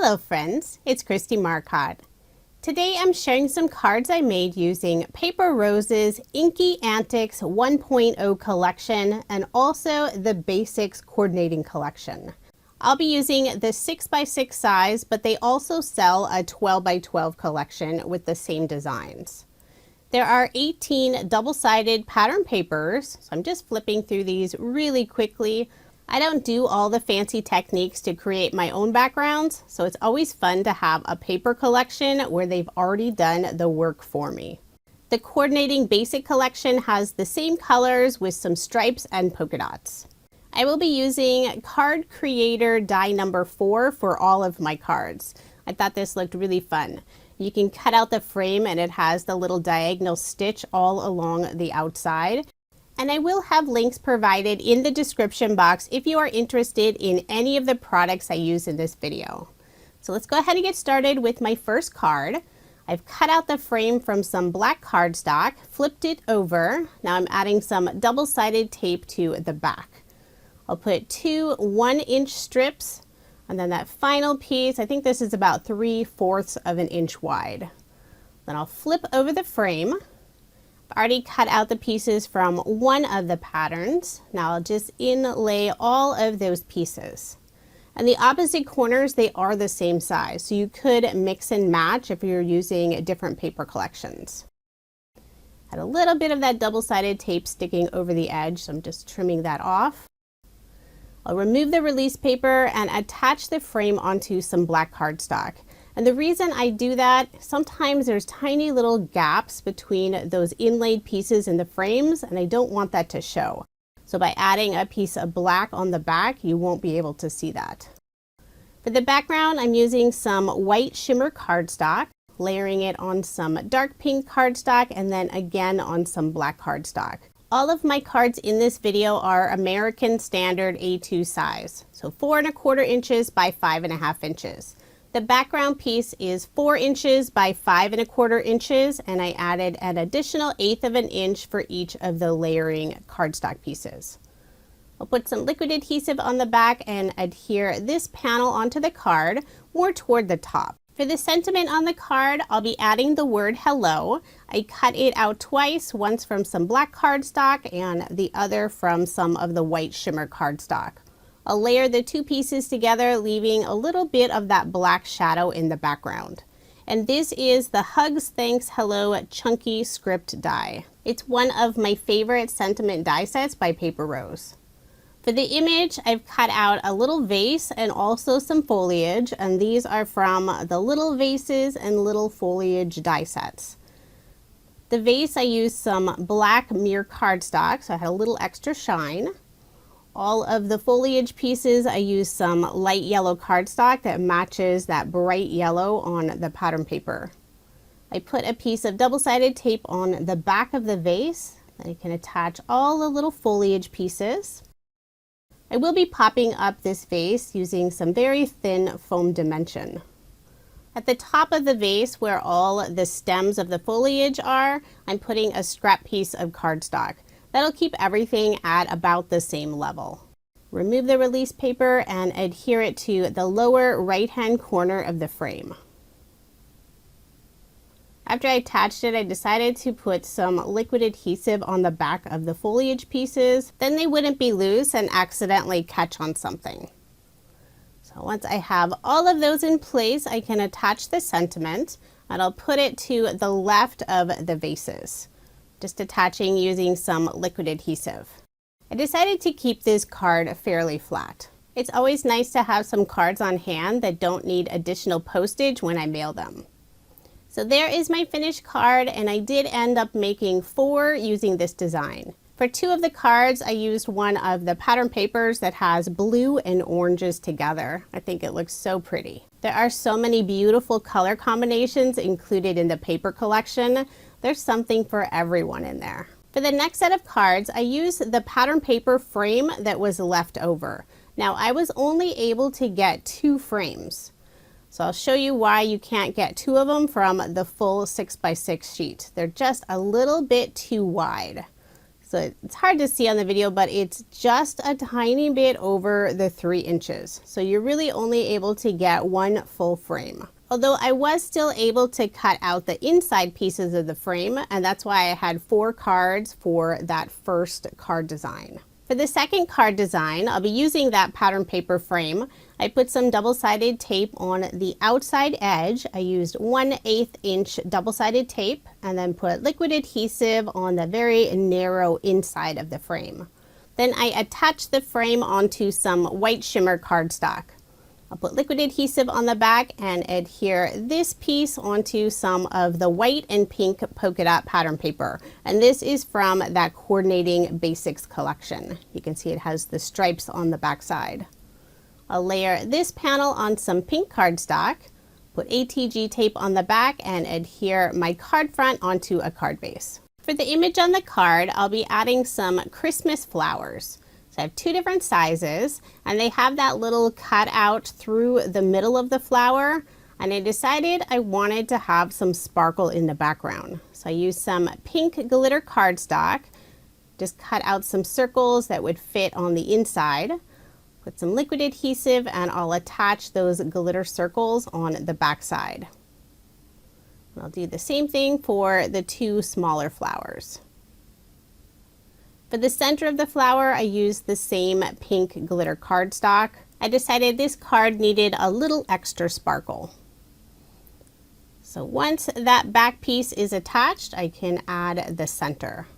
Hello friends, it's Christy Marcotte. Today I'm sharing some cards I made using Paper Rose's Inky Antics 1.0 collection and also the Basics Coordinating collection. I'll be using the 6x6 size, but they also sell a 12x12 collection with the same designs. There are 18 double-sided pattern papers, so I'm just flipping through these really quickly. I don't do all the fancy techniques to create my own backgrounds, so it's always fun to have a paper collection where they've already done the work for me. The Coordinating Basic collection has the same colors with some stripes and polka dots. I will be using Card Creator die number 4 for all of my cards. I thought this looked really fun. You can cut out the frame and it has the little diagonal stitch all along the outside. And I will have links provided in the description box if you are interested in any of the products I use in this video. So let's go ahead and get started with my first card. I've cut out the frame from some black cardstock, flipped it over. Now I'm adding some double-sided tape to the back. I'll put two 1-inch strips and then that final piece, I think this is about 3/4 of an inch wide. Then I'll flip over the frame. I've already cut out the pieces from one of the patterns. Now I'll just inlay all of those pieces. And the opposite corners, they are the same size, so you could mix and match if you're using different paper collections. Had a little bit of that double-sided tape sticking over the edge, so I'm just trimming that off. I'll remove the release paper and attach the frame onto some black cardstock. And the reason I do that, sometimes there's tiny little gaps between those inlaid pieces in the frames, and I don't want that to show. So by adding a piece of black on the back, you won't be able to see that. For the background, I'm using some white shimmer cardstock, layering it on some dark pink cardstock, and then again on some black cardstock. All of my cards in this video are American Standard A2 size, so 4 1/4 inches by 5 1/2 inches. The background piece is 4 inches by 5 1/4 inches, and I added an additional 1/8 of an inch for each of the layering cardstock pieces. I'll put some liquid adhesive on the back and adhere this panel onto the card more toward the top. For the sentiment on the card, I'll be adding the word hello. I cut it out twice, once from some black cardstock and the other from some of the white shimmer cardstock. I'll layer the two pieces together, leaving a little bit of that black shadow in the background. And this is the Hugs Thanks Hello Chunky Script die. It's one of my favorite sentiment die sets by Paper Rose. For the image, I've cut out a little vase and also some foliage, and these are from the Little Vases and Little Foliage die sets. The vase, I used some black mirror cardstock, so I had a little extra shine. All of the foliage pieces, I used some light yellow cardstock that matches that bright yellow on the pattern paper. I put a piece of double-sided tape on the back of the vase. Then I can attach all the little foliage pieces. I will be popping up this vase using some very thin foam dimension. At the top of the vase, where all the stems of the foliage are, I'm putting a scrap piece of cardstock. That'll keep everything at about the same level. Remove the release paper and adhere it to the lower right-hand corner of the frame. After I attached it, I decided to put some liquid adhesive on the back of the foliage pieces. Then they wouldn't be loose and accidentally catch on something. So once I have all of those in place, I can attach the sentiment, and I'll put it to the left of the vases. Just attaching using some liquid adhesive. I decided to keep this card fairly flat. It's always nice to have some cards on hand that don't need additional postage when I mail them. So there is my finished card, and I did end up making 4 using this design. For 2 of the cards, I used one of the pattern papers that has blue and oranges together. I think it looks so pretty. There are so many beautiful color combinations included in the paper collection. There's something for everyone in there. For the next set of cards, I used the pattern paper frame that was left over. Now, I was only able to get 2 frames. So I'll show you why you can't get 2 of them from the full 6x6 sheet. They're just a little bit too wide. So it's hard to see on the video, but it's just a tiny bit over the 3 inches. So you're really only able to get one full frame. Although I was still able to cut out the inside pieces of the frame, and that's why I had 4 cards for that first card design. For the second card design, I'll be using that pattern paper frame. I put some double-sided tape on the outside edge. I used 1/8 inch double-sided tape and then put liquid adhesive on the very narrow inside of the frame. Then I attached the frame onto some white shimmer cardstock. I'll put liquid adhesive on the back and adhere this piece onto some of the white and pink polka dot pattern paper. And this is from that Coordinating Basics collection. You can see it has the stripes on the back side. I'll layer this panel on some pink cardstock, put ATG tape on the back, and adhere my card front onto a card base. For the image on the card, I'll be adding some Christmas flowers. So I have 2 different sizes, and they have that little cutout through the middle of the flower, and I decided I wanted to have some sparkle in the background. So I used some pink glitter cardstock, just cut out some circles that would fit on the inside, put some liquid adhesive, and I'll attach those glitter circles on the back side. And I'll do the same thing for the 2 smaller flowers. For the center of the flower, I used the same pink glitter cardstock. I decided this card needed a little extra sparkle. So once that back piece is attached, I can add the center.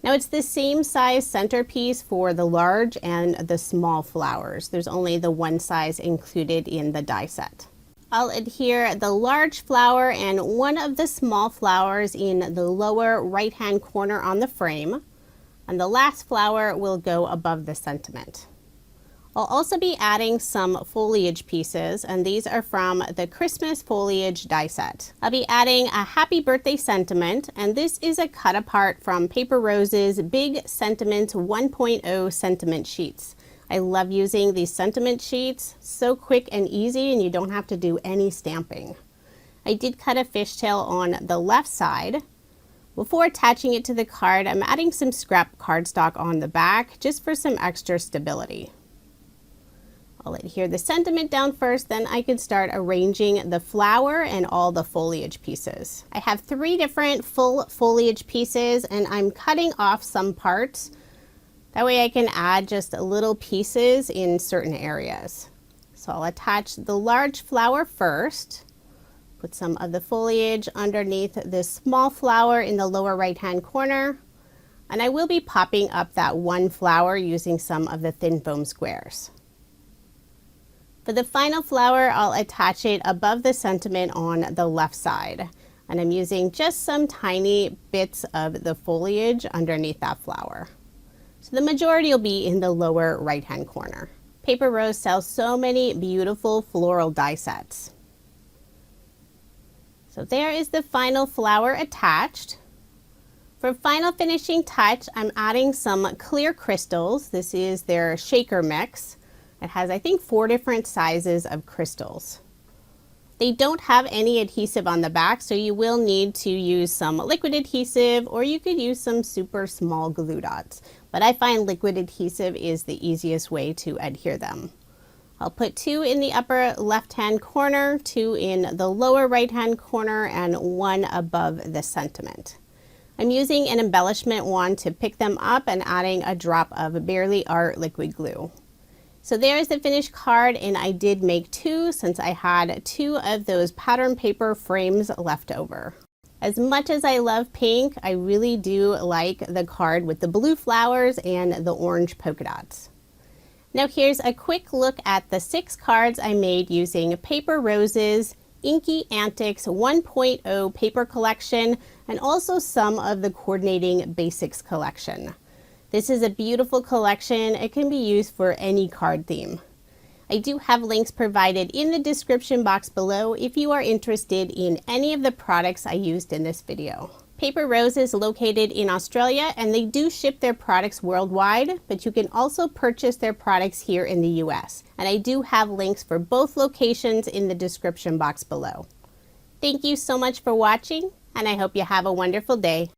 Now it's the same size centerpiece for the large and the small flowers. There's only the one size included in the die set. I'll adhere the large flower and one of the small flowers in the lower right-hand corner on the frame. And the last flower will go above the sentiment. I'll also be adding some foliage pieces, and these are from the Christmas Foliage die set. I'll be adding a happy birthday sentiment, and this is a cut apart from Paper Rose's Big Sentiment 1.0 sentiment sheets. I love using these sentiment sheets, so quick and easy, and you don't have to do any stamping. I did cut a fishtail on the left side. Before attaching it to the card, I'm adding some scrap cardstock on the back just for some extra stability. I'll adhere the sentiment down first, then I can start arranging the flower and all the foliage pieces. I have 3 different full foliage pieces, and I'm cutting off some parts. That way I can add just little pieces in certain areas. So I'll attach the large flower first. Put some of the foliage underneath this small flower in the lower right-hand corner. And I will be popping up that one flower using some of the thin foam squares. For the final flower, I'll attach it above the sentiment on the left side. And I'm using just some tiny bits of the foliage underneath that flower. So the majority will be in the lower right-hand corner. Paper Rose sells so many beautiful floral die sets. So there is the final flower attached. For final finishing touch, I'm adding some clear crystals. This is their shaker mix. It has, I think, 4 different sizes of crystals. They don't have any adhesive on the back, so you will need to use some liquid adhesive, or you could use some super small glue dots. But I find liquid adhesive is the easiest way to adhere them. I'll put 2 in the upper left-hand corner, 2 in the lower right-hand corner, and 1 above the sentiment. I'm using an embellishment wand to pick them up and adding a drop of Barely Art liquid glue. So there's the finished card, and I did make 2 since I had 2 of those pattern paper frames left over. As much as I love pink, I really do like the card with the blue flowers and the orange polka dots. Now here's a quick look at the 6 cards I made using Paper Rose's Inky Antics 1.0 paper collection, and also some of the Coordinating Basics collection. This is a beautiful collection. It can be used for any card theme. I do have links provided in the description box below if you are interested in any of the products I used in this video. Paper Rose is located in Australia, and they do ship their products worldwide, but you can also purchase their products here in the US. And I do have links for both locations in the description box below. Thank you so much for watching, and I hope you have a wonderful day.